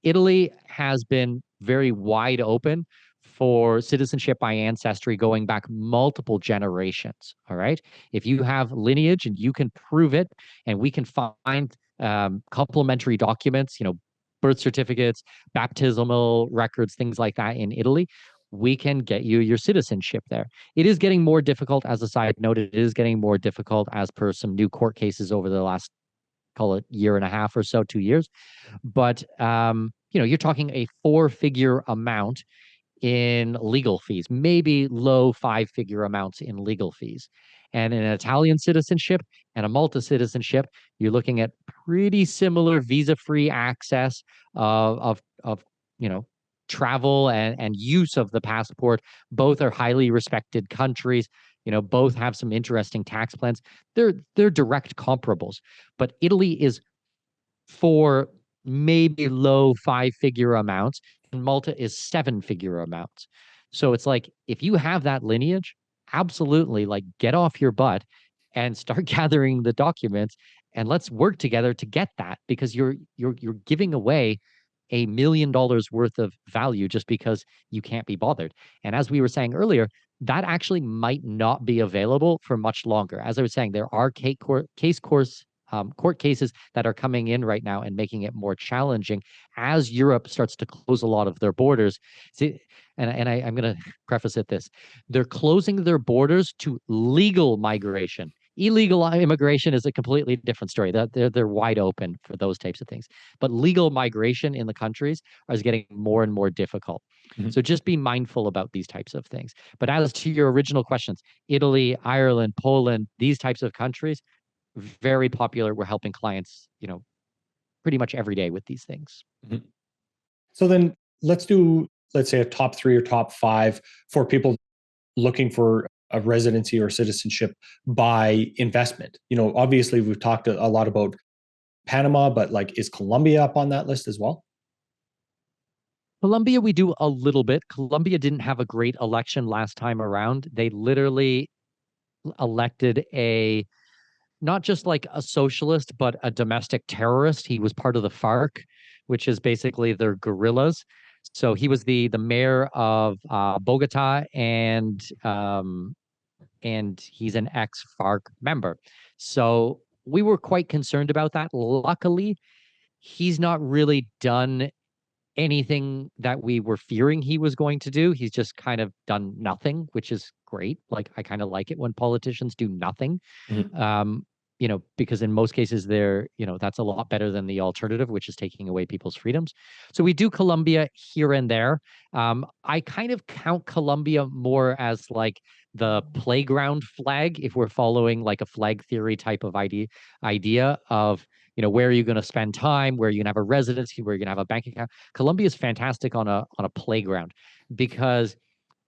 Italy has been very wide open for citizenship by ancestry going back multiple generations. All right. If you have lineage and you can prove it, and we can find complementary documents, birth certificates, baptismal records, things like that in Italy, we can get you your citizenship there. It is getting more difficult, as a side note, it is getting more difficult as per some new court cases over the last, call it, year and a half or so, 2 years. But you're talking a 4-figure amount in legal fees, maybe low 5-figure amounts in legal fees. And an Italian citizenship and a Malta citizenship, you're looking at pretty similar visa-free access of travel and use of the passport. Both are highly respected countries. Both have some interesting tax plans. They're direct comparables. But Italy is for maybe low 5-figure amounts, and Malta is 7-figure amounts. So it's like, if you have that lineage, absolutely, like, get off your butt and start gathering the documents, and let's work together to get that, because you're giving away $1 million worth of value just because you can't be bothered. And as we were saying earlier, that actually might not be available for much longer. As I was saying, there are court cases that are coming in right now and making it more challenging as Europe starts to close a lot of their borders. See, I'm going to preface it this: they're closing their borders to legal migration. Illegal immigration is a completely different story. They're wide open for those types of things. But legal migration in the countries is getting more and more difficult. Mhm. So just be mindful about these types of things. But as to your original questions, Italy, Ireland, Poland, these types of countries, very popular. We're helping clients, pretty much every day with these things. Mhm. So then let's say a top 3 or top 5 for people looking for a residency or citizenship by investment. Obviously we've talked a lot about Panama, but like, is Colombia up on that list as well? Colombia, we do a little bit. Colombia didn't have a great election last time around. They literally elected not just like a socialist, but a domestic terrorist. He was part of the FARC, which is basically their guerrillas. So he was the mayor of Bogota, and he's an ex-FARC member. So we were quite concerned about that. Luckily, he's not really done anything that we were fearing he was going to do. He's just kind of done nothing, which is great. Like, I kind of like it when politicians do nothing. Mhm. Because in most cases that's a lot better than the alternative, which is taking away people's freedoms. So we do Colombia here and there. I kind of count Colombia more as like the playground flag, if we're following like a flag theory type of idea of, where are you going to spend time, where are you going to have a residency, where you're going to have a bank account. Colombia is fantastic on a playground because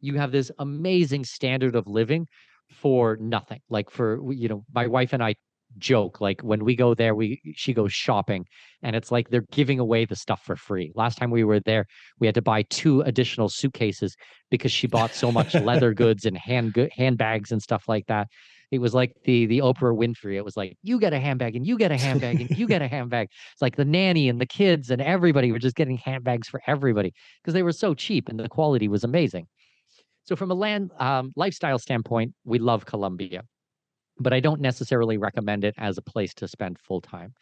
you have this amazing standard of living for nothing. Like, my wife and I joke, like when we go there, she goes shopping and it's like they're giving away the stuff for free. Last time we were there, we had to buy 2 additional suitcases because she bought so much leather goods and handbags and stuff like that. It was like the Oprah Winfrey. It was like, you get a handbag and you get a handbag and you get a handbag. It's like the nanny and the kids and everybody were just getting handbags for everybody because they were so cheap and the quality was amazing. So from a lifestyle standpoint, we love Colombia, but I don't necessarily recommend it as a place to spend full time.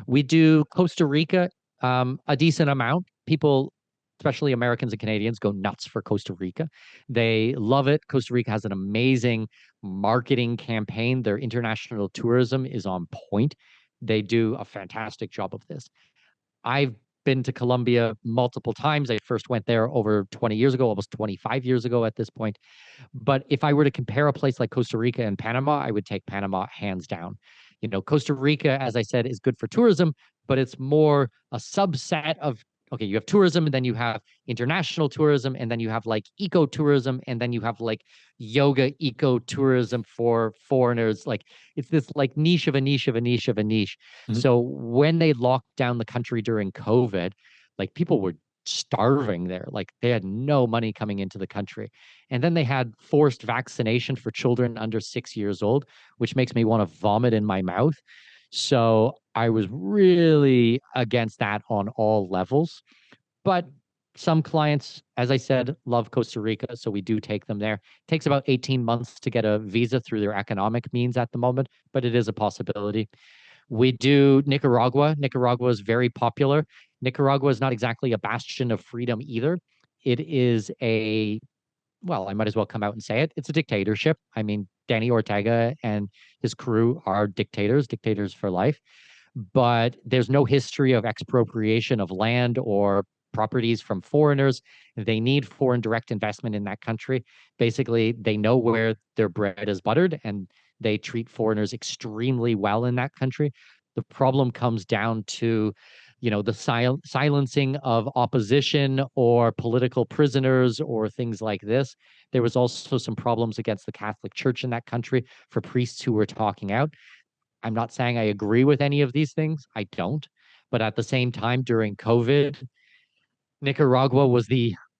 We do Costa Rica a decent amount. People, especially Americans and Canadians, go nuts for Costa Rica. They love it. Costa Rica has an amazing marketing campaign. Their international tourism is on point. They do a fantastic job of this. I've been to Colombia multiple times. I first went there over 20 years ago, almost 25 years ago at this point. But if I were to compare a place like Costa Rica and Panama, I would take Panama hands down. Costa Rica, as I said, is good for tourism, but it's more a subset of, okay, you have tourism, and then you have international tourism, and then you have like ecotourism, and then you have like yoga ecotourism for foreigners. Like, it's this like niche of a niche of a niche of a niche. Mhm. So when they locked down the country during COVID, like, people were starving there. Like, they had no money coming into the country. And then they had forced vaccination for children under 6 years old, which makes me want to vomit in my mouth. So I was really against that on all levels. But some clients, as I said, love Costa Rica, so we do take them there. It takes about 18 months to get a visa through their economic means at the moment, but it is a possibility. We do Nicaragua. Nicaragua is very popular. Nicaragua is not exactly a bastion of freedom either. It is well, I might as well come out and say it. It's a dictatorship. I mean, Danny Ortega and his crew are dictators for life. But there's no history of expropriation of land or properties from foreigners. They need foreign direct investment in that country. Basically, they know where their bread is buttered, and they treat foreigners extremely well in that country. The problem comes down to, the silencing of opposition or political prisoners or things like this. There was also some problems against the Catholic Church in that country for priests who were talking out. I'm not saying I agree with any of these things. I don't. But at the same time, during COVID, Nicaragua was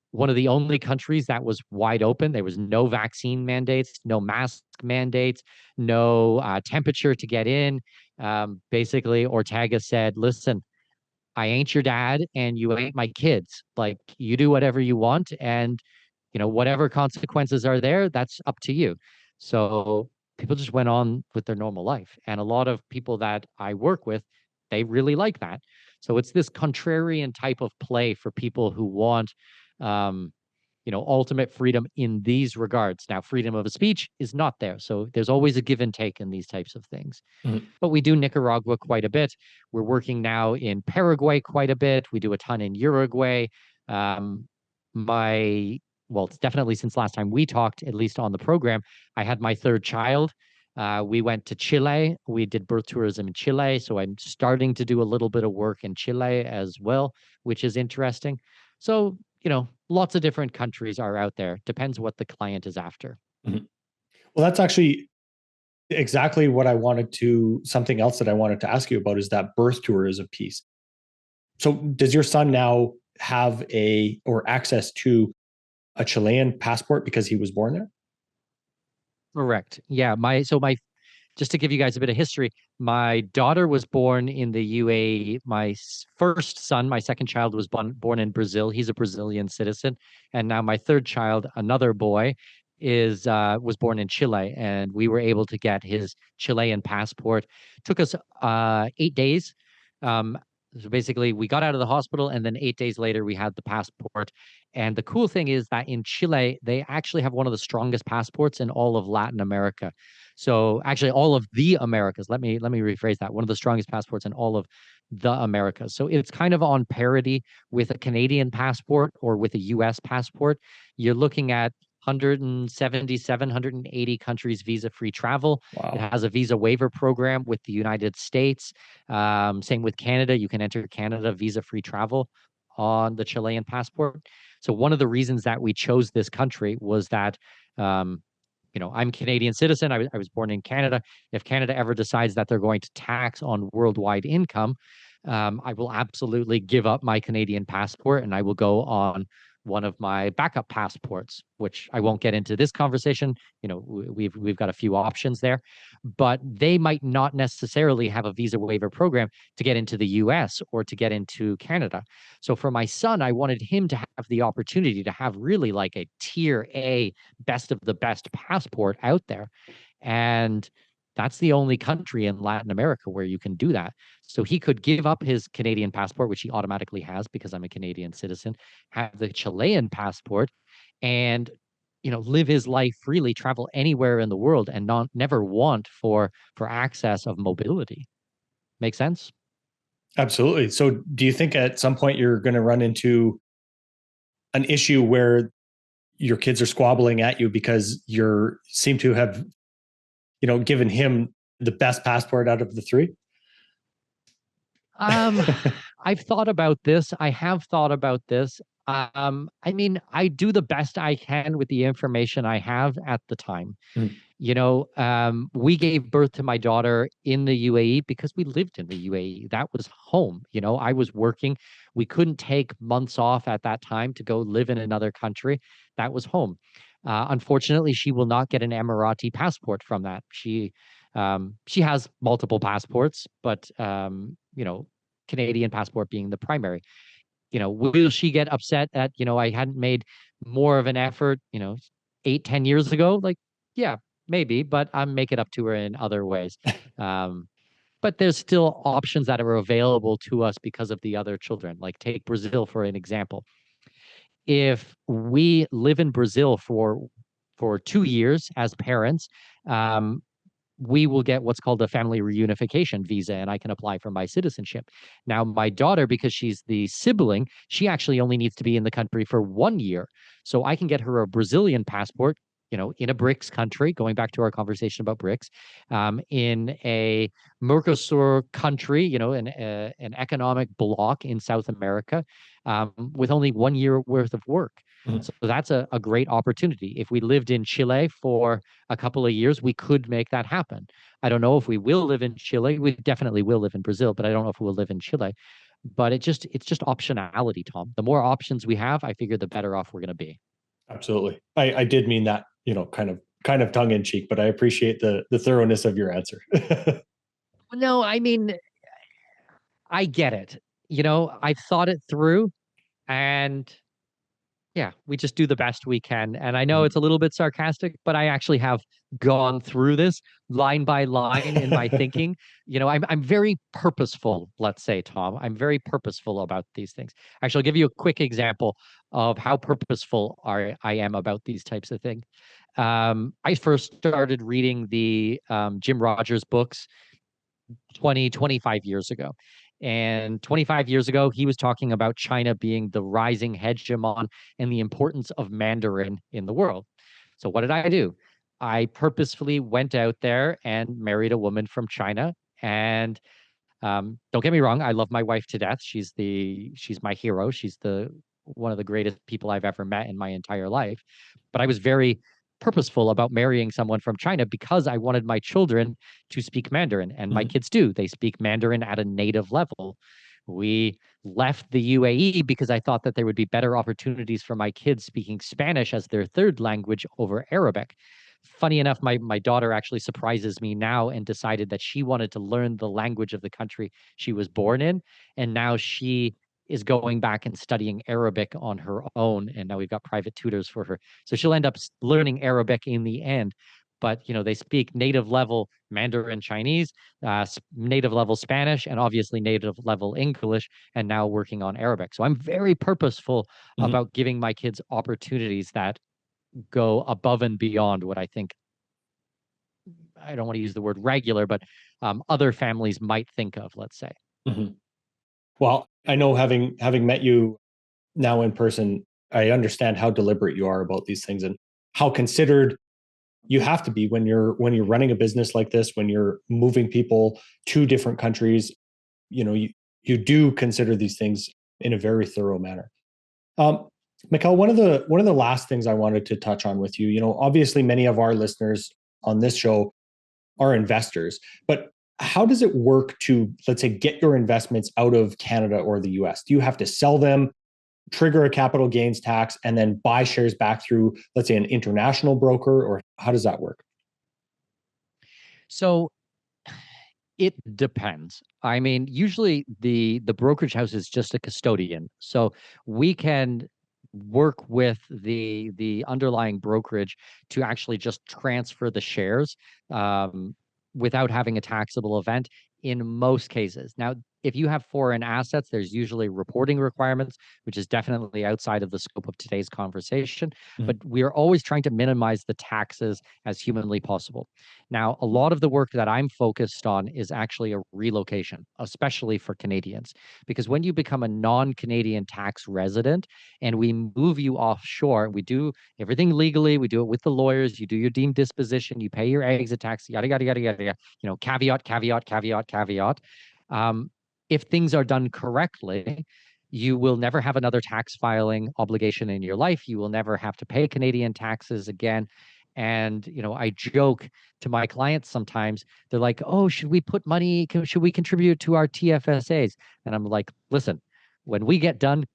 one of the only countries that was wide open. There was no vaccine mandates, no mask mandates, no temperature to get in. Basically, Ortega said, listen, I ain't your dad and you ain't my kids. Like, you do whatever you want, and whatever consequences are there, that's up to you. So people just went on with their normal life. And a lot of people that I work with, they really like that. So it's this contrarian type of play for people who want ultimate freedom in these regards. Now, freedom of speech is not there. So there's always a give and take in these types of things. Mhm. But we do Nicaragua quite a bit. We're working now in Paraguay quite a bit. We do a ton in Uruguay. Well, it's definitely since last time we talked, at least on the program, I had my 3rd child. We went to Chile. We did birth tourism in Chile. So I'm starting to do a little bit of work in Chile as well, which is interesting. So, lots of different countries are out there. Depends what the client is after. Mhm. Well, that's actually exactly what something else that I wanted to ask you about is that birth tourism piece. So does your son now have access to a Chilean passport because he was born there? Correct. Yeah. just to give you guys a bit of history, my daughter was born in the UAE. My first son, my second child, was born in Brazil. He's a Brazilian citizen, and now my third child, another boy, is was born in Chile, and we were able to get his Chilean passport. Took us 8 days. So basically, we got out of the hospital, and then 8 days later, we had the passport. And the cool thing is that in Chile, they actually have one of the strongest passports in all of Latin America. So actually, all of the Americas. Let me rephrase that. One of the strongest passports in all of the Americas. So it's kind of on parity with a Canadian passport or with a U.S. passport. You're looking at 177, 180 countries visa-free travel. Wow. It has a visa waiver program with the United States. Same with Canada. You can enter Canada visa-free travel on the Chilean passport. So one of the reasons that we chose this country was that, I'm a Canadian citizen. I was born in Canada. If Canada ever decides that they're going to tax on worldwide income, I will absolutely give up my Canadian passport and I will go on one of my backup passports, which I won't get into this conversation. We've got a few options there, but they might not necessarily have a visa waiver program to get into the US or to get into Canada. So for my son, I wanted him to have the opportunity to have really like a tier A, best of the best passport out there. And that's the only country in Latin America where you can do that. So he could give up his Canadian passport, which he automatically has because I'm a Canadian citizen, have the Chilean passport, and live his life freely, travel anywhere in the world, and never want for access of mobility. Make sense? Absolutely. So do you think at some point you're going to run into an issue where your kids are squabbling at you because you seem to have given him the best passport out of the three? I've thought about this. I have thought about this. I do the best I can with the information I have at the time. We gave birth to my daughter in the UAE because we lived in the UAE. That was home. I was working. We couldn't take months off at that time to go live in another country. That was home. Unfortunately, she will not get an Emirati passport from that. She has multiple passports, but Canadian passport being the primary. Will she get upset that I hadn't made more of an effort 8-10 years ago? Like, yeah, maybe, but I'm making up to her in other ways. But there's still options that are available to us because of the other children. Like take Brazil for an example. If we live in Brazil for 2 years as parents, we will get what's called a family reunification visa, and I can apply for my citizenship. Now, my daughter, because she's the sibling, she actually only needs to be in the country for 1 year. So I can get her a Brazilian passport, in a BRICS country, going back to our conversation about BRICS, in a Mercosur country, an economic bloc in South America, with only 1 year worth of work. So that's a great opportunity. If we lived in Chile for a couple of years, we could make that happen. I don't know if we will live in Chile. We definitely will live in Brazil, but I don't know if we'll live in Chile. But it's just optionality, Tom. The more options we have, I figure the better off we're going to be. Absolutely. I did mean that, kind of tongue in cheek, but I appreciate the thoroughness of your answer. No, I get it. I've thought it through, and yeah, we just do the best we can. And I know it's a little bit sarcastic, but I actually have gone through this line by line in my thinking. I'm very purposeful, let's say, Tom. I'm very purposeful about these things. Actually, I'll give you a quick example of how purposeful I am about these types of things. I first started reading the Jim Rogers books 25 years ago. And 25 years ago, he was talking about China being the rising hegemon and the importance of Mandarin in the world. So what did I do? I purposefully went out there and married a woman from China. And don't get me wrong, I love my wife to death. She's my hero. She's one of the greatest people I've ever met in my entire life. But I was very purposeful about marrying someone from China because I wanted my children to speak Mandarin, and my kids do. They speak Mandarin at a native level. We left the UAE because I thought that there would be better opportunities for my kids speaking Spanish as their third language over Arabic. Funny enough, my daughter actually surprises me now and decided that she wanted to learn the language of the country she was born in, and now she is going back and studying Arabic on her own, and now we've got private tutors for her. So she'll end up learning Arabic in the end. But they speak native level Mandarin Chinese, native level Spanish, and obviously native level English, and now working on Arabic. So I'm very purposeful about giving my kids opportunities that go above and beyond what I think, I don't want to use the word regular, but other families might think of, let's say. Mm-hmm. Well, I know having met you now in person, I understand how deliberate you are about these things and how considered you have to be when you're running a business like this, when you're moving people to different countries. You do consider these things in a very thorough manner. Mikkel, one of the last things I wanted to touch on with you, obviously many of our listeners on this show are investors, but how does it work to, let's say, get your investments out of Canada or the US? Do you have to sell them, trigger a capital gains tax, and then buy shares back through, let's say, an international broker, or how does that work? So it depends. I mean, usually the brokerage house is just a custodian. So we can work with the underlying brokerage to actually just transfer the shares without having a taxable event in most cases. Now, if you have foreign assets, there's usually reporting requirements, which is definitely outside of the scope of today's conversation. Mm-hmm. But we are always trying to minimize the taxes as humanly possible. Now, a lot of the work that I'm focused on is actually a relocation, especially for Canadians, because when you become a non-Canadian tax resident and we move you offshore, we do everything legally, we do it with the lawyers, you do your deemed disposition, you pay your exit tax, yada, yada, yada, yada, yada, caveat, caveat, caveat, caveat. If things are done correctly, you will never have another tax filing obligation in your life. You will never have to pay Canadian taxes again. And, I joke to my clients sometimes, they're like, oh, should we put money, should we contribute to our TFSAs? And I'm like, listen, when we get done,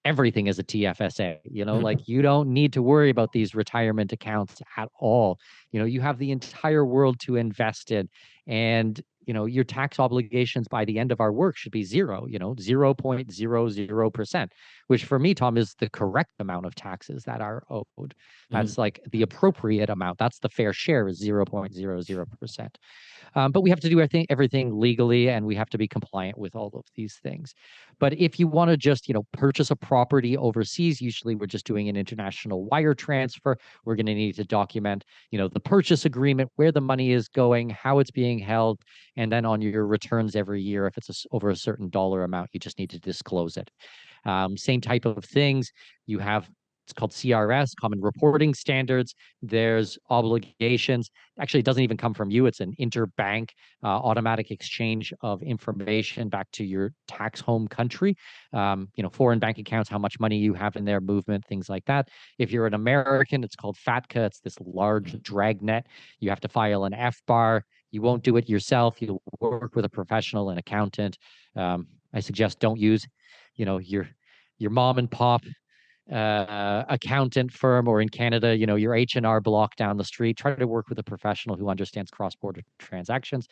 everything is a TFSA, like you don't need to worry about these retirement accounts at all. You have the entire world to invest in, and your tax obligations by the end of our work should be zero, 0.00%, which for me, Tom, is the correct amount of taxes that are owed. That's like the appropriate amount. That's the fair share is 0.00%. But we have to do everything legally, and we have to be compliant with all of these things. But if you want to just, purchase a property overseas, usually we're just doing an international wire transfer. We're going to need to document, the purchase agreement, where the money is going, how it's being held, and then on your returns every year, if it's over a certain dollar amount, you just need to disclose it. Same type of things. You have, it's called CRS, Common Reporting Standards. There's obligations. Actually, it doesn't even come from you. It's an interbank automatic exchange of information back to your tax home country. Foreign bank accounts, how much money you have in their movement, things like that. If you're an American, it's called FATCA. It's this large dragnet. You have to file an FBAR. You won't do it yourself. You'll work with a professional, an accountant. I suggest don't use, your mom and pop accountant firm, or in Canada, your H&R Block down the street. Try to work with a professional who understands cross-border transactions.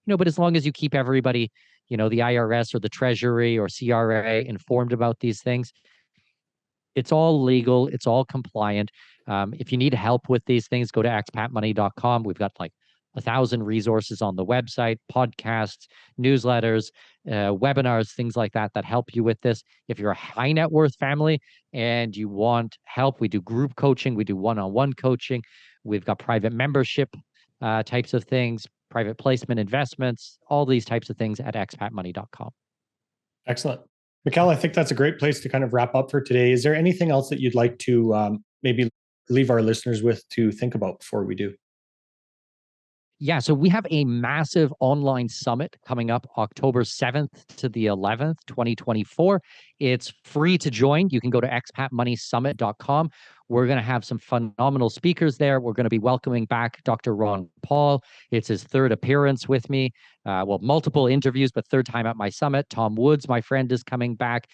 But as long as you keep everybody, the IRS or the Treasury or CRA informed about these things, it's all legal, it's all compliant. If you need help with these things, go to expatmoney.com. We've got like 1,000 resources on the website, podcasts, newsletters, webinars, things like that help you with this. If you're a high net worth family and you want help, we do group coaching, we do one-on-one coaching. We've got private membership types of things, private placement investments, all these types of things at expatmoney.com. Excellent. Mikkel, I think that's a great place to kind of wrap up for today. Is there anything else that you'd like to maybe leave our listeners with to think about before we do? Yeah, so we have a massive online summit coming up October 7th to the 11th, 2024. It's free to join. You can go to expatmoneysummit.com. We're going to have some phenomenal speakers there. We're going to be welcoming back Dr. Ron Paul. It's his third appearance with me. Multiple interviews, but third time at my summit. Tom Woods, my friend, is coming back.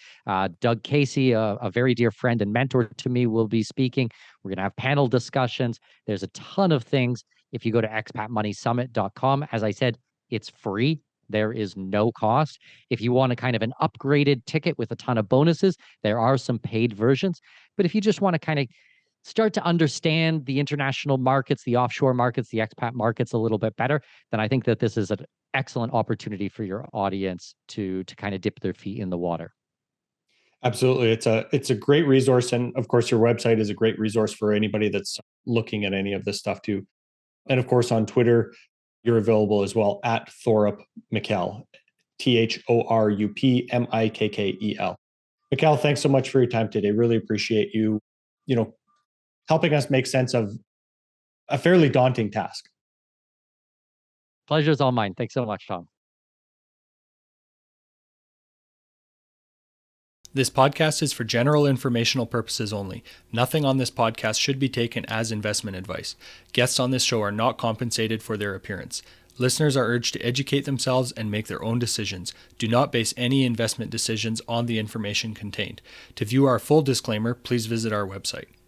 Doug Casey, a very dear friend and mentor to me, will be speaking. We're going to have panel discussions. There's a ton of things. If you go to expatmoneysummit.com, as I said, it's free. There is no cost. If you want a kind of an upgraded ticket with a ton of bonuses, there are some paid versions. But if you just want to kind of start to understand the international markets, the offshore markets, the expat markets a little bit better, then I think that this is an excellent opportunity for your audience to kind of dip their feet in the water. Absolutely. It's a great resource. And of course, your website is a great resource for anybody that's looking at any of this stuff too. And of course, on Twitter, you're available as well at Thorup Mikkel, THORUPMIKKEL. Mikkel, thanks so much for your time today. Really appreciate you, helping us make sense of a fairly daunting task. Pleasure's all mine. Thanks so much, Tom. This podcast is for general informational purposes only. Nothing on this podcast should be taken as investment advice. Guests on this show are not compensated for their appearance. Listeners are urged to educate themselves and make their own decisions. Do not base any investment decisions on the information contained. To view our full disclaimer, please visit our website.